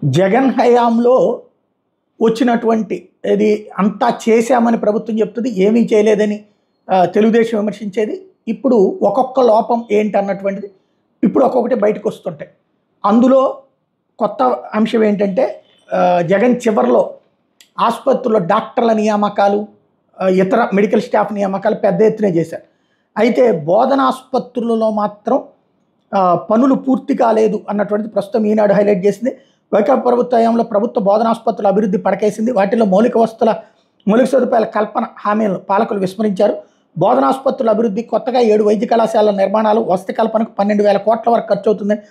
జగన్ హయాంలో వచ్చినటువంటి ఇది అంతా చేశామని ప్రభుత్వం చెప్తుంది, ఏమీ చేయలేదని తెలుగుదేశం విమర్శించేది. ఇప్పుడు ఒక్కొక్క లోపం ఏంటన్నటువంటిది ఇప్పుడు ఒక్కొక్కటి బయటకు వస్తుంటాయి. అందులో కొత్త అంశం ఏంటంటే జగన్ చివరిలో ఆసుపత్రుల్లో డాక్టర్ల నియామకాలు, ఇతర మెడికల్ స్టాఫ్ నియామకాలు పెద్ద ఎత్తునే చేశారు. అయితే బోధన ఆసుపత్రులలో మాత్రం పనులు పూర్తి కాలేదు అన్నటువంటిది ప్రస్తుతం ఈనాడు హైలైట్ చేసింది. వైకాపా ప్రభుత్వ హయాంలో ప్రభుత్వ బోధన ఆసుపత్రుల అభివృద్ధి పడకేసింది. వాటిలో మౌలిక సదుపాయాల కల్పన హామీలను పాలకులు విస్మరించారు. బోధన ఆసుపత్రుల అభివృద్ధి, కొత్తగా 7 వైద్య కళాశాలల నిర్మాణాలు, వసతి కల్పనకు 12,000 కోట్ల వరకు ఖర్చు అవుతుందని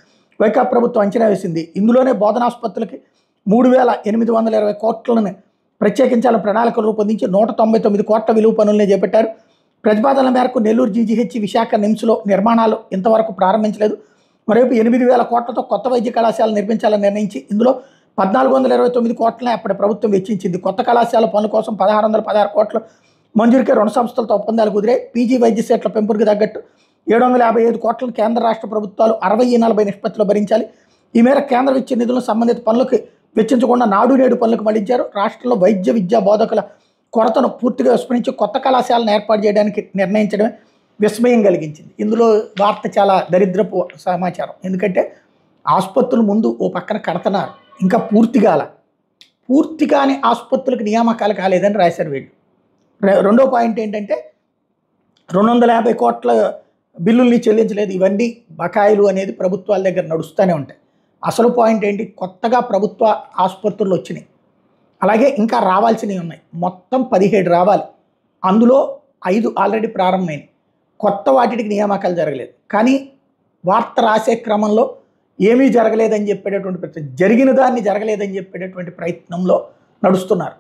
వైకాపా ప్రభుత్వం అంచనా వేసింది. ఇందులోనే బోధన ఆసుపత్రులకి 3,820 కోట్లను ప్రత్యేకించాలని ప్రణాళికలు రూపొందించి 199 కోట్ల విలువ పనులనే చేపట్టారు. ప్రతిపాదనల మేరకు నెల్లూరు జీజీహెచ్, విశాఖ నిమ్స్లో నిర్మాణాలు ఇంతవరకు ప్రారంభించలేదు. మరోవైపు 8,000 కోట్లతో కొత్త వైద్య కళాశాల నిర్మించాలని నిర్ణయించి ఇందులో 1,429 కోట్లనే అప్పటి ప్రభుత్వం వెచ్చించింది. కొత్త కళాశాల పనుల కోసం 1,616 కోట్లు మంజూరుకే 2 సంస్థలతో ఒప్పందాలు కుదిరాయి. పీజీ వైద్య సీట్ల పెంపుకు తగ్గట్టు 755 కోట్లను కేంద్ర రాష్ట్ర ప్రభుత్వాలు 60-40 నిష్పత్తిలో భరించాలి. ఈ మేరకు కేంద్రం ఇచ్చే నిధులను సంబంధిత పనులకు వెచ్చించకుండా నాడు నేడు పనులకు మళ్లించారు. రాష్ట్రంలో వైద్య విద్యా బోధకుల కొరతను పూర్తిగా విస్మరించి కొత్త కళాశాలను ఏర్పాటు చేయడానికి నిర్ణయించడమే విస్మయం కలిగించింది. ఇందులో వార్త చాలా దరిద్రపు సమాచారం. ఎందుకంటే ఆసుపత్రులు ముందు ఓ పక్కన కడుతున్నారు, ఇంకా పూర్తి కాని ఆసుపత్రులకు నియామకాలు కాలేదని రాశారు వీళ్ళు. రెండో పాయింట్ ఏంటంటే 250 కోట్ల బిల్లుల్ని చెల్లించలేదు. ఇవన్నీ బకాయిలు అనేది ప్రభుత్వాల దగ్గర నడుస్తూనే ఉంటాయి. అసలు పాయింట్ ఏంటి, కొత్తగా ప్రభుత్వ ఆసుపత్రులు వచ్చినాయి, అలాగే ఇంకా రావాల్సినవి ఉన్నాయి. మొత్తం 17 రావాలి. అందులో 5 ఆల్రెడీ ప్రారంభమైనవి. కొత్త వాటికి నియామకాలు జరగలేదు. కానీ వార్త రాసే క్రమంలో ఏమీ జరగలేదని చెప్పేటటువంటి జరిగిన దాన్ని జరగలేదని చెప్పేటటువంటి ప్రయత్నంలో నడుస్తున్నారు.